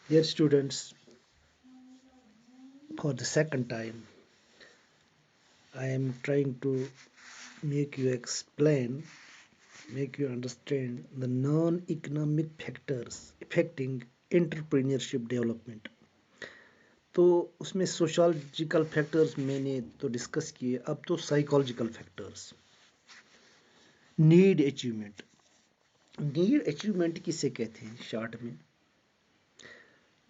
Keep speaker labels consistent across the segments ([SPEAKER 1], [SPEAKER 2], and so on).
[SPEAKER 1] Dear students, for the second time, I am trying to make you explain, make you understand the non-economic factors affecting entrepreneurship development. तो उसमें sociological factors मैंने तो discuss किए, अब तो psychological factors. Need achievement किसे कहते हैं शॉर्ट में?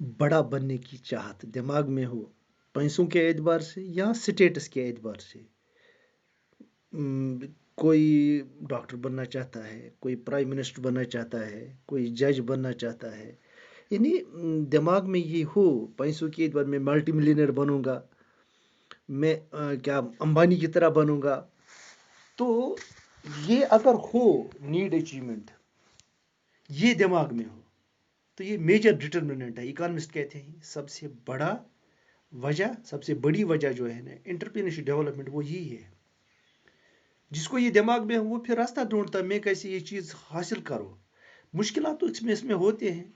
[SPEAKER 1] बड़ा बनने की चाहत दिमाग में हो, पैसों के एतबार से या स्टेटस के एतबार से। कोई डॉक्टर बनना चाहता है, कोई प्राइम मिनिस्टर बनना चाहता है, कोई जज बनना चाहता है। यानी दिमाग में ये हो पैसों के एतबार में मल्टी मिलियनर बनूंगा, मैं क्या अंबानी की तरह बनूंगा। तो ये अगर हो नीड अचीवमेंट, ये दिमाग में हो, तो ये मेजर डिटर्मिनेंट है। इकोनॉमिस्ट कहते हैं सबसे बड़ा वजह, सबसे बड़ी वजह जो है ना एंटरप्रेन्योरशिप डेवलपमेंट, वो यही है। जिसको ये दिमाग में हो वो फिर रास्ता ढूंढता है मैं कैसे ये चीज़ हासिल करूँ। मुश्किलात तो इसमें होते हैं,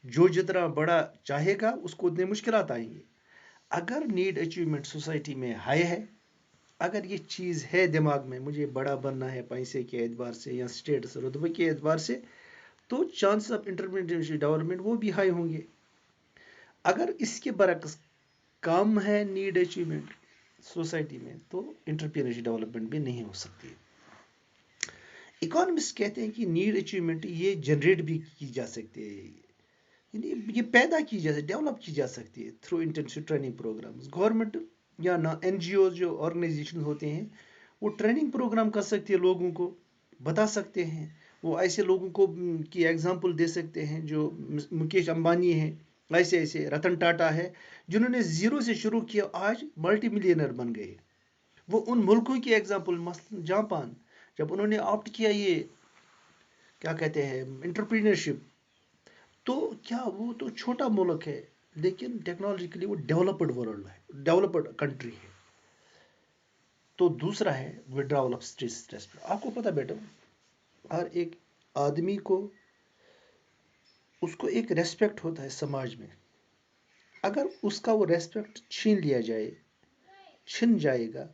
[SPEAKER 1] जो जितना बड़ा चाहेगा उसको उतने मुश्किलात आएंगे। अगर नीड अचीवमेंट सोसाइटी में हाई है, अगर ये चीज़ है दिमाग में मुझे बड़ा बनना है पैसे के एतबार से या स्टेटस रुतबे के एतबार से, तो चांस ऑफ एंटरप्रेन्योरशिप डेवलपमेंट वो भी हाई होंगे। अगर इसके बरक्स कम है नीड अचीवमेंट सोसाइटी में, तो एंटरप्रेन्योरशिप डेवलपमेंट भी नहीं हो सकती। इकोनॉमिस्ट कहते हैं कि नीड अचीवमेंट ये जनरेट भी की जा सकती है, यानी ये पैदा की जा सकती, डेवलप की जा सकती है through intensive training programs. Government या ना एनजीओ जो ऑर्गेनाइजेशन होते हैं वो ट्रेनिंग प्रोग्राम कर सकती है, लोगों को बता सकते हैं। वो ऐसे लोगों को की एग्जांपल दे सकते हैं जो मुकेश अंबानी है, ऐसे ऐसे रतन टाटा है, जिन्होंने जीरो से शुरू किया आज मल्टी मिलियनर बन गए। वो उन मुल्कों की एग्जांपल, मसलन जापान, जब उन्होंने ऑप्ट किया ये क्या कहते हैं एंटरप्रीनियरशिप, तो क्या वो तो छोटा मुल्क है लेकिन टेक्नोलॉजिकली वो डेवलप्ड वर्ल्ड है, डेवलप्ड कंट्री है। तो दूसरा है विड्रॉवल ऑफ स्ट्रेस। आपको पता बेटा, हर एक आदमी को उसको एक रेस्पेक्ट होता है समाज में। अगर उसका वो रेस्पेक्ट छीन लिया जाए, छिन जाएगा,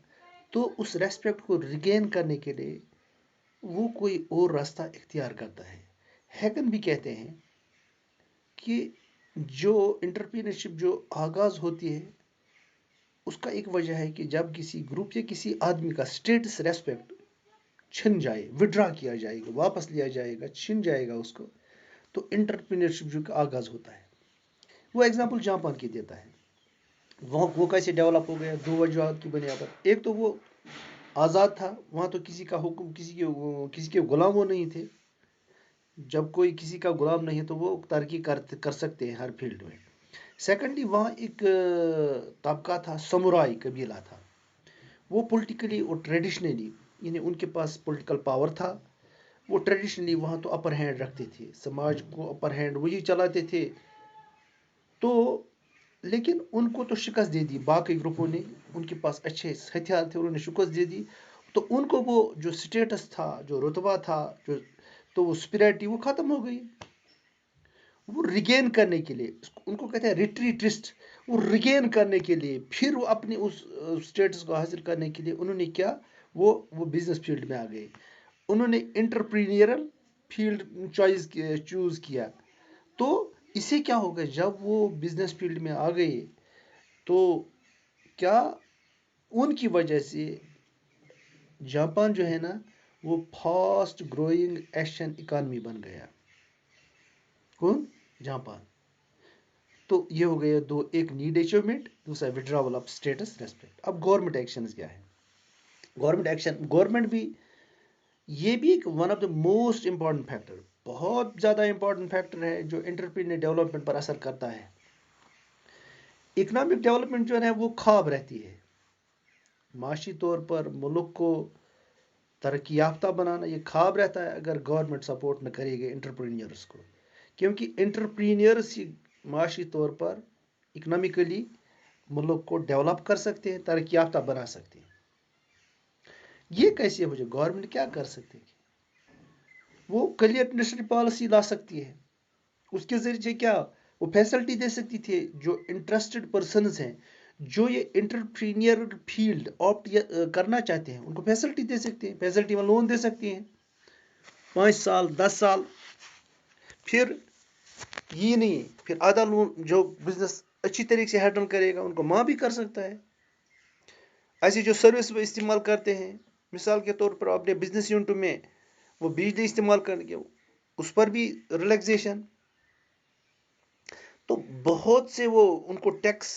[SPEAKER 1] तो उस रेस्पेक्ट को रिगेन करने के लिए वो कोई और रास्ता इख्तियार करता है। हैगन भी कहते हैं कि जो इंटरप्रीनरशिप जो आगाज होती है उसका एक वजह है कि जब किसी ग्रुप या किसी आदमी का स्टेटस रेस्पेक्ट छिन जाए, विड्रा किया जाएगा, वापस लिया जाएगा, छिन जाएगा उसको, तो इंटरप्रीनरशिप जो का आगाज होता है। वो एग्जांपल जापान की देता है। वो कैसे डेवलप हो गया, दो वजूहत की बुनियाद पर। एक तो वो आज़ाद था, वहाँ तो किसी का हुक्म, किसी के गुलाम वो नहीं थे। जब कोई किसी का गुलाम नहीं है तो वो तरक्की कर सकते हैं हर फील्ड में। सेकेंडली वहाँ एक तबका था, समुराई कबीला था। वो पॉलिटिकली और ट्रेडिशनली, यानी उनके पास पॉलिटिकल पावर था। वो ट्रेडिशनली वहाँ तो अपर हैंड रखते थे, समाज को अपर हैंड वही चलाते थे। तो लेकिन उनको तो शिकस्त दे दी बाकी ग्रुपों ने, उनके पास अच्छे हथियार थे, उन्होंने शिकस्त दे दी। तो उनको वो जो स्टेटस था, जो रुतबा था, जो तो वो स्पिरिटी वो ख़त्म हो गई। वो रिगेन करने के लिए, उनको कहते हैं रिट्रीटिस्ट, वो रिगेन करने के लिए, फिर वो अपने उस स्टेटस को हासिल करने के लिए उन्होंने क्या, वो बिजनेस फील्ड में आ गए। उन्होंने इंटरप्रीनियरल फील्ड चूज़ किया। तो इससे क्या होगा, जब वो बिजनेस फील्ड में आ गए तो क्या उनकी वजह से जापान जो है ना वो फास्ट ग्रोइंग एशियन इकानमी बन गया। कौन? जापान। तो ये हो गया दो, एक नीड अचीवमेंट, दूसरा विड्रॉवल ऑफ स्टेटस रेस्पेक्ट। अब गवर्नमेंट एक्शन क्या है? गवर्नमेंट एक्शन, गवर्नमेंट भी ये भी एक one of the most important factor, बहुत ज़्यादा इंपॉर्टेंट फैक्टर है जो एंटरप्रेन्योर डेवलपमेंट पर असर करता है। इकोनॉमिक डेवलपमेंट जो है वो ख्वाब रहती है, माशी तौर पर मुल्क को तरक्की याफ्ता बनाना ये ख्वाब रहता है अगर गवर्नमेंट सपोर्ट न करेगी एंटरप्रेन्योर्स को। क्योंकि एंटरप्रेन्योर्स ही माशी तौर पर इकनॉमिकली मुल्क को डेवलप कर सकते हैं, तरक्की याफ्ता बना सकते हैं। ये कैसे हो जाए? गवर्नमेंट क्या कर सकती है? वो क्लियर इंडस्ट्री पॉलिसी ला सकती है, اس کے ذریعے کیا وہ فیسلٹی دے سکتی تھی جو انٹرسٹڈ پرسنز ہیں، جو یہ انٹرپرینئر فیلڈ آپٹ کرنا چاہتے ہیں، ان کو فیسلٹی دے سکتے ہیں، فیسلٹی میں لون دے سکتے ہیں 5 سال 10 سال. پھر یہ نہیں، پھر آدھا لون جو بزنس اچھی طریقے سے ہینڈل کرے گا ان کو ماں بھی کر سکتا ہے. ایسے جو سروس وہ استعمال کرتے ہیں، مثال کے طور پر اپنے بزنس یونٹ میں وہ بجلی استعمال کریں گے، اس پر بھی ریلیکسیشن. تو بہت سے وہ ان کو ٹیکس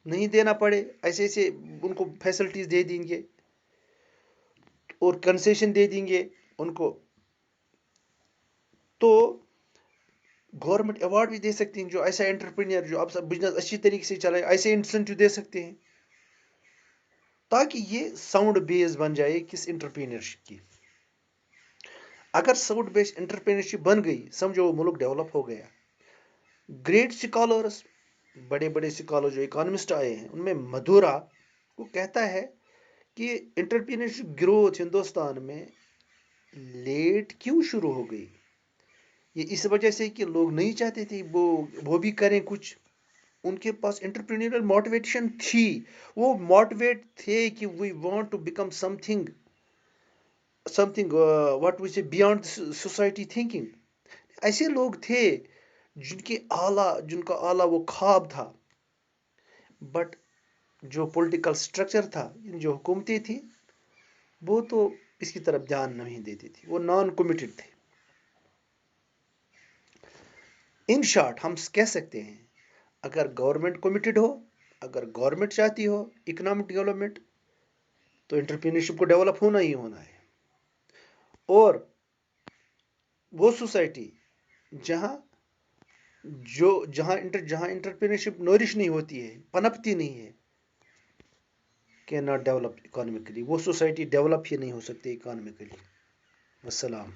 [SPEAKER 1] نہیں دینا پڑے، ایسے ایسے ان کو فیسلٹیز دے دیں گے اور کنسیشن دے دیں گے ان کو. تو گورنمنٹ ایوارڈ بھی دے سکتے ہیں جو ایسا انٹرپرینئر جو اب بزنس اچھی طریقے سے چلائے، ایسے انسینٹیو دے سکتے ہیں تاکہ یہ ساؤنڈ بیس بن جائے کس انٹرپرینرشپ کی. اگر ساؤنڈ بیس انٹرپرینرشپ بن گئی، سمجھو وہ ملک ڈیولپ ہو گیا. گریٹ سکالرس، بڑے بڑے سکالر جو اکانومسٹ آئے ہیں، ان میں مدورا وہ کہتا ہے کہ انٹرپرینرشپ گروتھ ہندوستان میں لیٹ کیوں شروع ہو گئی. یہ اس وجہ سے کہ لوگ نہیں چاہتے تھے وہ بھی کریں کچھ. ان کے پاس انٹرپرینیورل موٹیویشن تھی، وہ موٹیویٹ تھے کہ we want to become something what we say beyond society thinking. ایسے لوگ تھے جن کا اعلیٰ وہ خواب تھا. بٹ جو پولیٹیکل سٹرکچر تھا، جو حکومتیں تھیں، وہ تو اس کی طرف دھیان نہیں دیتی تھی، وہ نان کمیٹڈ تھے. ان شارٹ ہم کہہ سکتے ہیں اگر گورنمنٹ کمیٹڈ ہو، اگر گورنمنٹ چاہتی ہو اکنامک ڈیولپمنٹ، تو انٹرپرینرشپ کو ڈیولپ ہونا ہی ہونا ہے. اور وہ سوسائٹی جہاں جہاں انٹرپرینرشپ نورش نہیں ہوتی ہے، پنپتی نہیں ہے، کین ناٹ ڈیولپ اکانومیکلی، وہ سوسائٹی ڈیولپ ہی نہیں ہو سکتی اکانومیکلی. والسلام.